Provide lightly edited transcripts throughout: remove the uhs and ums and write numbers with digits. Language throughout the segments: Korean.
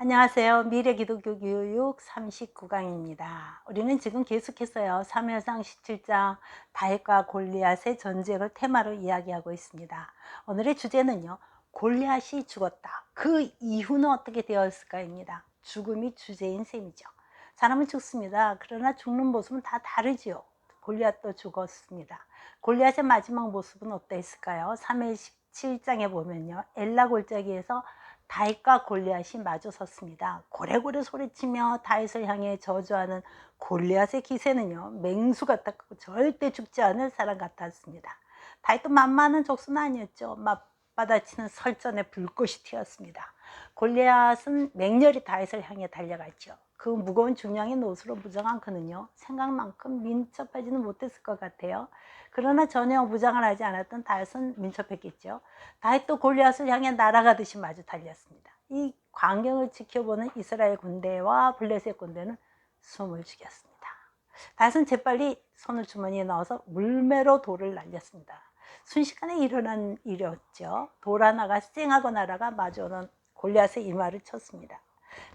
안녕하세요. 미래기독교 교육 39강입니다. 우리는 지금 계속해서요. 사무엘상 17장 다윗과 골리앗의 전쟁을 테마로 이야기하고 있습니다. 오늘의 주제는요. 골리앗이 죽었다. 그 이후는 어떻게 되었을까입니다. 죽음이 주제인 셈이죠. 사람은 죽습니다. 그러나 죽는 모습은 다 다르지요. 골리앗도 죽었습니다. 골리앗의 마지막 모습은 어떠했을까요? 3일 17장에 보면요. 엘라 골짜기에서 다윗과 골리앗이 마주 섰습니다. 고래고래 소리치며 다윗을 향해 저주하는 골리앗의 기세는요, 맹수 같았고 절대 죽지 않을 사람 같았습니다. 다윗도 만만한 족수는 아니었죠. 맞받아치는 설전에 불꽃이 튀었습니다. 골리앗은 맹렬히 다윗을 향해 달려갔죠. 그 무거운 중량의 노수로 무장한 그는요, 생각만큼 민첩하지는 못했을 것 같아요. 그러나 전혀 무장을 하지 않았던 다윗은 민첩했겠죠. 다윗도 골리앗을 향해 날아가듯이 마주 달렸습니다. 이 광경을 지켜보는 이스라엘 군대와 블레셋 군대는 숨을 죽였습니다. 다윗은 재빨리 손을 주머니에 넣어서 물매로 돌을 날렸습니다. 순식간에 일어난 일이었죠. 돌 하나가 쌩하고 날아가 마주오는 골리앗의 이마를 쳤습니다.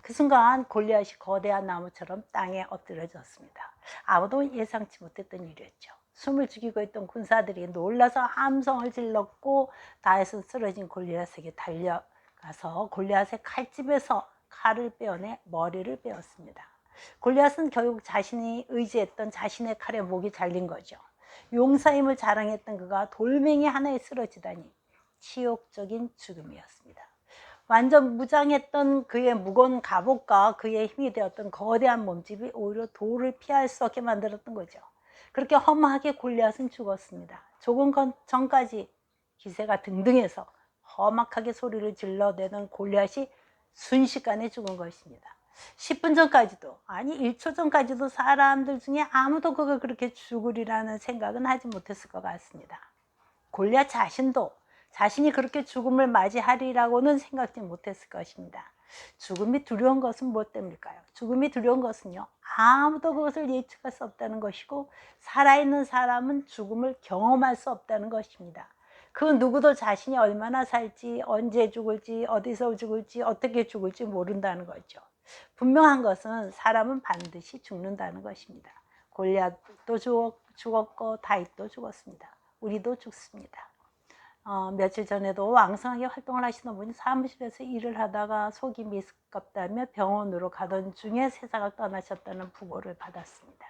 그 순간 골리앗이 거대한 나무처럼 땅에 엎드려졌습니다. 아무도 예상치 못했던 일이었죠. 숨을 죽이고 있던 군사들이 놀라서 함성을 질렀고 다윗은 쓰러진 골리앗에게 달려가서 골리앗의 칼집에서 칼을 빼어내 머리를 베었습니다. 골리앗은 결국 자신이 의지했던 자신의 칼에 목이 잘린 거죠. 용사임을 자랑했던 그가 돌멩이 하나에 쓰러지다니 치욕적인 죽음이었습니다. 완전 무장했던 그의 무거운 갑옷과 그의 힘이 되었던 거대한 몸집이 오히려 돌을 피할 수 없게 만들었던 거죠. 그렇게 험하게 골리앗은 죽었습니다. 조금 전까지 기세가 등등해서 험악하게 소리를 질러대던 골리앗이 순식간에 죽은 것입니다. 10분 전까지도, 아니 1초 전까지도 사람들 중에 아무도 그걸 그렇게 죽으리라는 생각은 하지 못했을 것 같습니다. 골리앗 자신도 자신이 그렇게 죽음을 맞이하리라고는 생각지 못했을 것입니다. 죽음이 두려운 것은 무엇 때문일까요? 죽음이 두려운 것은요, 아무도 그것을 예측할 수 없다는 것이고, 살아있는 사람은 죽음을 경험할 수 없다는 것입니다. 그 누구도 자신이 얼마나 살지, 언제 죽을지, 어디서 죽을지, 어떻게 죽을지 모른다는 거죠. 분명한 것은 사람은 반드시 죽는다는 것입니다. 골리앗도 죽었고 다윗도 죽었습니다. 우리도 죽습니다. 며칠 전에도 왕성하게 활동을 하시는 분이 사무실에서 일을 하다가 속이 미스껍다며 병원으로 가던 중에 세상을 떠나셨다는 부고를 받았습니다.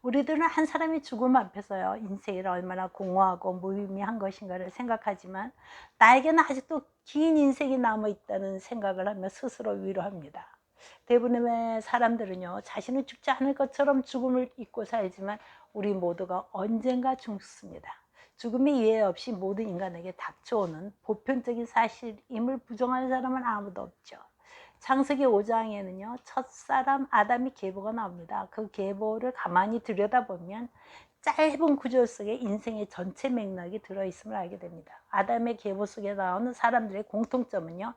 우리들은 한 사람이 죽음 앞에서요, 인생이 얼마나 공허하고 무의미한 것인가를 생각하지만 나에게는 아직도 긴 인생이 남아있다는 생각을 하며 스스로 위로합니다. 대부분의 사람들은요, 자신은 죽지 않을 것처럼 죽음을 잊고 살지만 우리 모두가 언젠가 죽습니다. 죽음이 이해 없이 모든 인간에게 닥쳐오는 보편적인 사실임을 부정하는 사람은 아무도 없죠. 창세기 5장에는요, 첫사람 아담이 계보가 나옵니다. 그 계보를 가만히 들여다보면 짧은 구절 속에 인생의 전체 맥락이 들어있음을 알게 됩니다. 아담의 계보 속에 나오는 사람들의 공통점은요,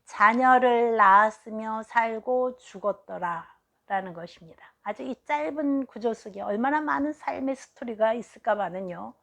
자녀를 낳았으며 살고 죽었더라 라는 것입니다. 아주 이 짧은 구절 속에 얼마나 많은 삶의 스토리가 있을까만은요,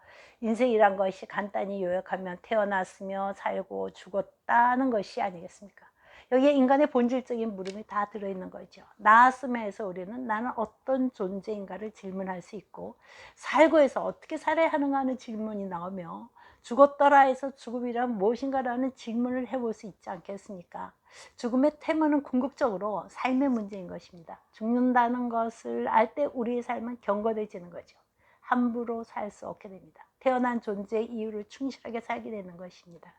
인생이란 것이 간단히 요약하면 태어났으며 살고 죽었다는 것이 아니겠습니까? 여기에 인간의 본질적인 물음이 다 들어있는 거죠. 나았음에서 우리는 나는 어떤 존재인가를 질문할 수 있고, 살고 해서 어떻게 살아야 하는가 하는 질문이 나오며, 죽었더라 해서 죽음이란 무엇인가라는 질문을 해볼 수 있지 않겠습니까? 죽음의 테마는 궁극적으로 삶의 문제인 것입니다. 죽는다는 것을 알 때 우리의 삶은 경고되지는 거죠. 함부로 살 수 없게 됩니다. 태어난 존재의 이유를 충실하게 살게 되는 것입니다.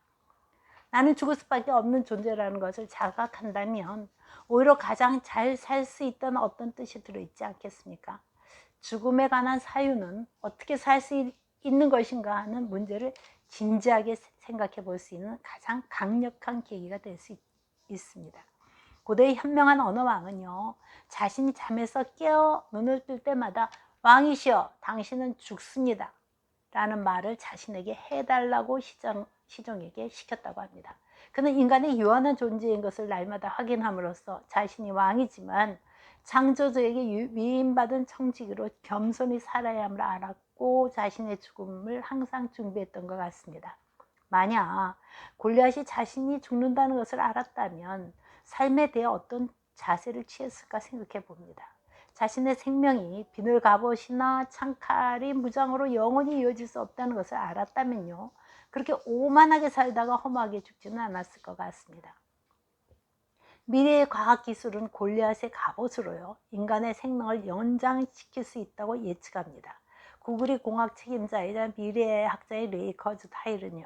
나는 죽을 수밖에 없는 존재라는 것을 자각한다면 오히려 가장 잘 살 수 있다는 어떤 뜻이 들어있지 않겠습니까? 죽음에 관한 사유는 어떻게 살 수 있는 것인가 하는 문제를 진지하게 생각해 볼 수 있는 가장 강력한 계기가 될 수 있습니다. 고대의 현명한 어느 왕은요, 자신이 잠에서 깨어 눈을 뜰 때마다 왕이시여 당신은 죽습니다 라는 말을 자신에게 해달라고 시종에게 시켰다고 합니다. 그는 인간의 유한한 존재인 것을 날마다 확인함으로써 자신이 왕이지만 창조주에게 위임받은 청지기로 겸손히 살아야 함을 알았고 자신의 죽음을 항상 준비했던 것 같습니다. 만약 골리앗이 자신이 죽는다는 것을 알았다면 삶에 대해 어떤 자세를 취했을까 생각해 봅니다. 자신의 생명이 비늘 갑옷이나 창칼이 무장으로 영원히 이어질 수 없다는 것을 알았다면요, 그렇게 오만하게 살다가 허무하게 죽지는 않았을 것 같습니다. 미래의 과학기술은 골리앗의 갑옷으로요, 인간의 생명을 연장시킬 수 있다고 예측합니다. 구글이 공학 책임자이자 미래의 학자의 레이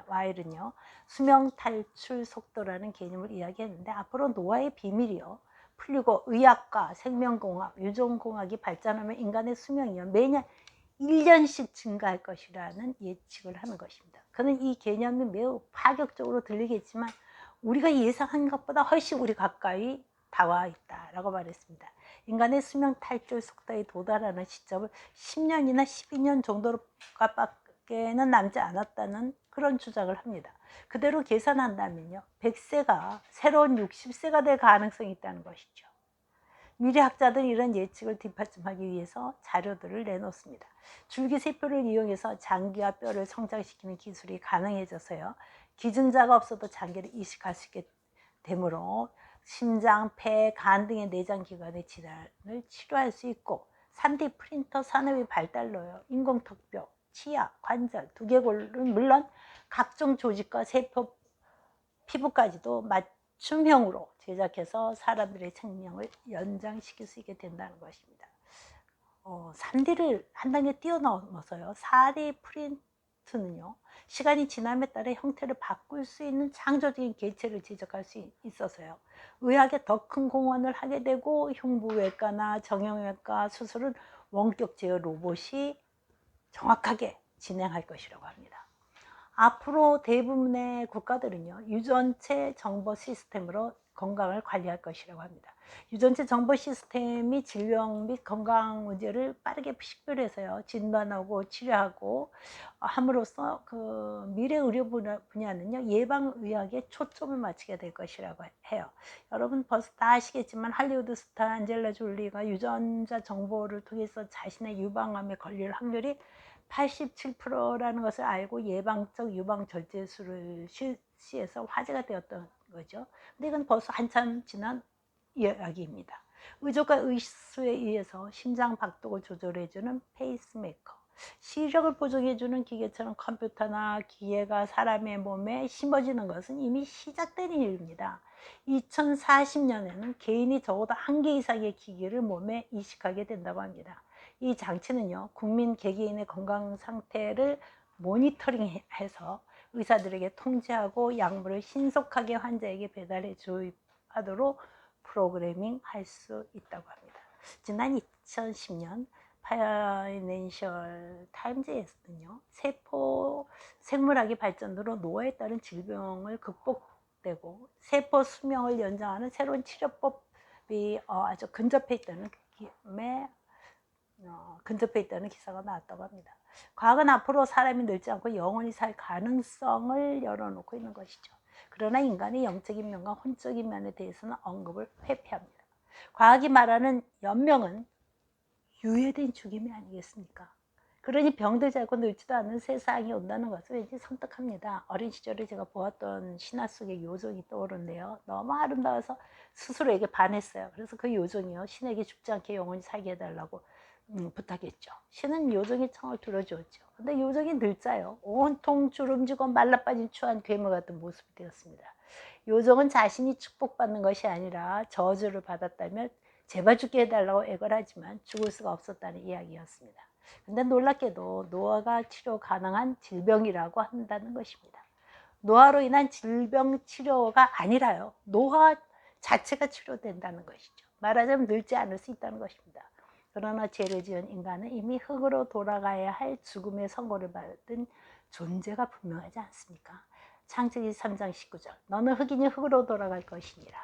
와일은요, 수명 탈출 속도라는 개념을 이야기했는데, 앞으로 노화의 비밀이요, 풀리고 의학과 생명공학, 유전공학이 발전하면 인간의 수명이요, 매년 1년씩 증가할 것이라는 예측을 하는 것입니다. 그는 이 개념이 매우 파격적으로 들리겠지만 우리가 예상한 것보다 훨씬 우리 가까이 다가와 있다라고 말했습니다. 인간의 수명 탈출 속도에 도달하는 시점을 10년이나 12년 정도로밖에는 남지 않았다는 그런 주장을 합니다. 그대로 계산한다면요, 100세가 새로운 60세가 될 가능성이 있다는 것이죠. 미래학자들은 이런 예측을 뒷받침하기 위해서 자료들을 내놓습니다. 줄기세포를 이용해서 장기와 뼈를 성장시키는 기술이 가능해져서요, 기증자가 없어도 장기를 이식할 수 있게 되므로 심장, 폐, 간 등의 내장기관의 질환을 치료할 수 있고, 3D 프린터 산업의 발달로요, 인공턱뼈, 치아, 관절, 두개골은 물론 각종 조직과 세포, 피부까지도 맞춤형으로 제작해서 사람들의 생명을 연장시킬 수 있게 된다는 것입니다. 3D를 한 단계 뛰어넘어서요, 4D 프린트는요, 시간이 지남에 따라 형태를 바꿀 수 있는 창조적인 개체를 제작할 수 있어서요, 의학에 더 큰 공헌을 하게 되고, 흉부외과나 정형외과 수술은 원격 제어 로봇이 정확하게 진행할 것이라고 합니다. 앞으로 대부분의 국가들은요, 유전체 정보 시스템으로 건강을 관리할 것이라고 합니다. 유전체 정보 시스템이 질병 및 건강 문제를 빠르게 식별해서요, 진단하고 치료하고 함으로써 그 미래 의료 분야는요, 예방의학에 초점을 맞추게 될 것이라고 해요. 여러분 벌써 다 아시겠지만 할리우드 스타 안젤라 졸리가 유전자 정보를 통해서 자신의 유방암에 걸릴 확률이 87%라는 것을 알고 예방적 유방 절제술을 실시해서 화제가 되었던 거죠. 근데 이건 벌써 한참 지난 이야기입니다. 의족과 의수에 의해서 심장 박동을 조절해주는 페이스메이커, 시력을 보정해주는 기계처럼 컴퓨터나 기계가 사람의 몸에 심어지는 것은 이미 시작된 일입니다. 2040년에는 개인이 적어도 한 개 이상의 기기를 몸에 이식하게 된다고 합니다. 이 장치는요, 국민 개개인의 건강 상태를 모니터링해서 의사들에게 통지하고 약물을 신속하게 환자에게 배달해 주입하도록 프로그래밍 할 수 있다고 합니다. 지난 2010년 파이낸셜 타임즈에서는요, 생물학의 발전으로 노화에 따른 질병을 극복되고 세포 수명을 연장하는 새로운 치료법이 아주 근접해 있다는 기사가 나왔다고 합니다. 과학은 앞으로 사람이 늙지 않고 영원히 살 가능성을 열어놓고 있는 것이죠. 그러나 인간의 영적인 면과 혼적인 면에 대해서는 언급을 회피합니다. 과학이 말하는 연명은 유예된 죽임이 아니겠습니까? 그러니 병들지 않고 늙지도 않는 세상이 온다는 것을 왠지 섬뜩합니다. 어린 시절에 제가 보았던 신화 속의 요정이 떠오르는데요, 너무 아름다워서 스스로에게 반했어요. 그래서 그 요정이요, 신에게 죽지 않게 영원히 살게 해달라고 부탁했죠. 신은 요정의 청을 들어주었죠. 근데 요정이 늙자요, 온통 주름지고 말라빠진 추한 괴물 같은 모습이 되었습니다. 요정은 자신이 축복받는 것이 아니라 저주를 받았다며 제발 죽게 해달라고 애걸하지만 죽을 수가 없었다는 이야기였습니다. 근데 놀랍게도 노화가 치료 가능한 질병이라고 한다는 것입니다. 노화로 인한 질병 치료가 아니라요, 노화 자체가 치료된다는 것이죠. 말하자면 늙지 않을 수 있다는 것입니다. 그러나 죄를 지은 인간은 이미 흙으로 돌아가야 할 죽음의 선고를 받은 존재가 분명하지 않습니까? 창세기 3장 19절, 너는 흙이니 흙으로 돌아갈 것이니라.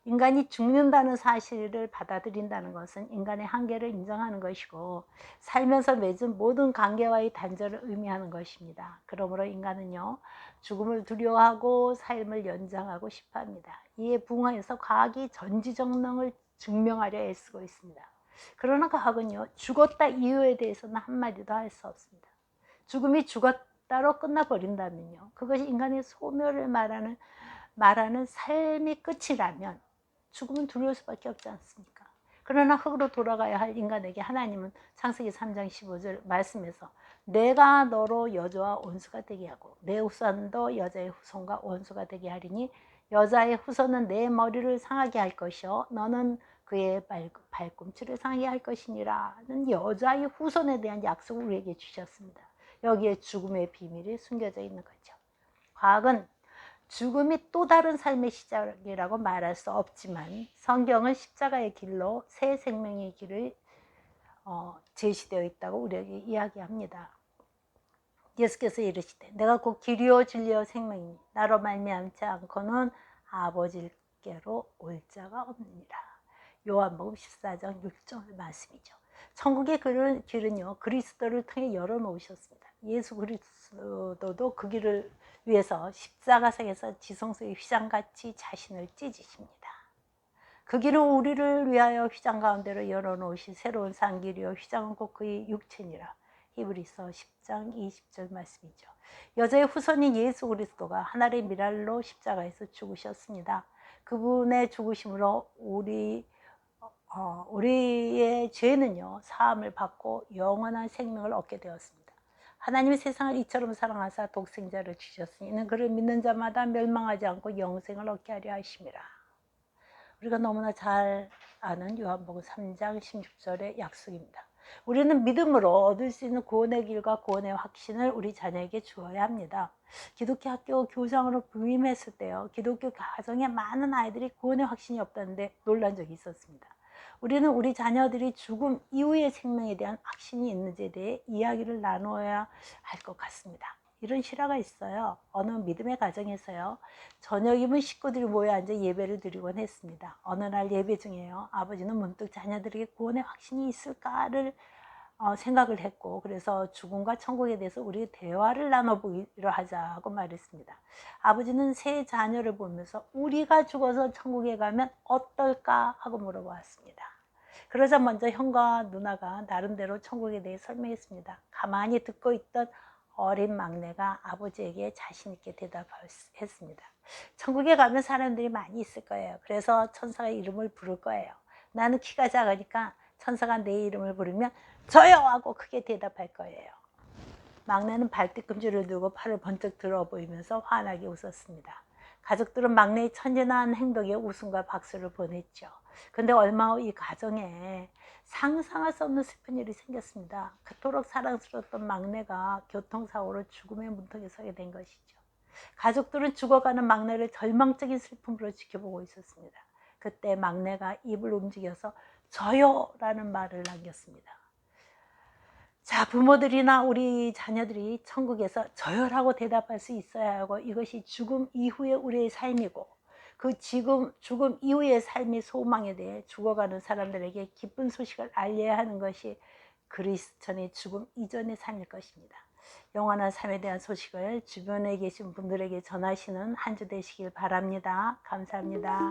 인간이 죽는다는 사실을 받아들인다는 것은 인간의 한계를 인정하는 것이고, 살면서 맺은 모든 관계와의 단절을 의미하는 것입니다. 그러므로 인간은요, 죽음을 두려워하고 삶을 연장하고 싶어 합니다. 이에 부응해서 과학이 전지전능을 증명하려 애쓰고 있습니다. 그러나 과학은요, 죽었다 이유에 대해서는 한마디도 할 수 없습니다. 죽음이 죽었다로 끝나버린다면요, 그것이 인간의 소멸을 말하는 삶의 끝이라면 죽음은 두려울 수밖에 없지 않습니까? 그러나 흙으로 돌아가야 할 인간에게 하나님은 창세기 3장 15절 말씀에서 내가 너로 여자와 원수가 되게 하고 내 후손도 여자의 후손과 원수가 되게 하리니 여자의 후손은 내 머리를 상하게 할 것이요 너는 그의 발꿈치를 상하게 할 것이니라는 여자의 후손에 대한 약속을 우리에게 주셨습니다. 여기에 죽음의 비밀이 숨겨져 있는 거죠. 과학은 죽음이 또 다른 삶의 시작이라고 말할 수 없지만 성경은 십자가의 길로 새 생명의 길을 제시되어 있다고 우리에게 이야기합니다. 예수께서 이르시되 내가 곧 길이요 진리요 생명이니 나로 말미암지 않고는 아버지께로 올 자가 없느니라. 요한복음 14장 6절 말씀이죠. 천국의 길은요 그리스도를 통해 열어놓으셨습니다. 예수 그리스도도 그 길을 위해서 십자가상에서 지성소의 휘장같이 자신을 찢으십니다. 그 길은 우리를 위하여 휘장 가운데로 열어놓으신 새로운 산길이요 휘장은 곧 그의 육체니라. 히브리서 10장 20절 말씀이죠. 여자의 후손인 예수 그리스도가 하늘의 미랄로 십자가에서 죽으셨습니다. 그분의 죽으심으로 우리의 죄는요 사함을 받고 영원한 생명을 얻게 되었습니다. 하나님이 세상을 이처럼 사랑하사 독생자를 주셨으니 이는 그를 믿는 자마다 멸망하지 않고 영생을 얻게 하려 하심이라. 우리가 너무나 잘 아는 요한복음 3장 16절의 약속입니다. 우리는 믿음으로 얻을 수 있는 구원의 길과 구원의 확신을 우리 자녀에게 주어야 합니다. 기독교 학교 교장으로 부임했을 때요 기독교 가정에 많은 아이들이 구원의 확신이 없다는데 놀란 적이 있었습니다. 우리는 우리 자녀들이 죽음 이후의 생명에 대한 확신이 있는지에 대해 이야기를 나누어야 할 것 같습니다. 이런 실화가 있어요. 어느 믿음의 가정에서요 저녁이면 식구들이 모여 앉아 예배를 드리곤 했습니다. 어느 날 예배 중에요 아버지는 문득 자녀들에게 구원의 확신이 있을까를 생각을 했고 그래서 죽음과 천국에 대해서 우리 대화를 나눠보기로 하자고 말했습니다. 아버지는 세 자녀를 보면서 우리가 죽어서 천국에 가면 어떨까 하고 물어보았습니다. 그러자 먼저 형과 누나가 나름대로 천국에 대해 설명했습니다. 가만히 듣고 있던 어린 막내가 아버지에게 자신 있게 대답했습니다. 천국에 가면 사람들이 많이 있을 거예요. 그래서 천사가 이름을 부를 거예요. 나는 키가 작으니까 천사가 내 이름을 부르면 저요! 하고 크게 대답할 거예요. 막내는 발뒤꿈치를 들고 팔을 번쩍 들어 보이면서 환하게 웃었습니다. 가족들은 막내의 천진한 행동에 웃음과 박수를 보냈죠. 근데 얼마 후 이 가정에 상상할 수 없는 슬픈 일이 생겼습니다. 그토록 사랑스러웠던 막내가 교통사고로 죽음의 문턱에 서게 된 것이죠. 가족들은 죽어가는 막내를 절망적인 슬픔으로 지켜보고 있었습니다. 그때 막내가 입을 움직여서 저요! 라는 말을 남겼습니다. 자, 부모들이나 우리 자녀들이 천국에서 저요라고 대답할 수 있어야 하고 이것이 죽음 이후의 우리의 삶이고 그 죽음 이후의 삶의 소망에 대해 죽어가는 사람들에게 기쁜 소식을 알려야 하는 것이 그리스천의 죽음 이전의 삶일 것입니다. 영원한 삶에 대한 소식을 주변에 계신 분들에게 전하시는 한 주 되시길 바랍니다. 감사합니다.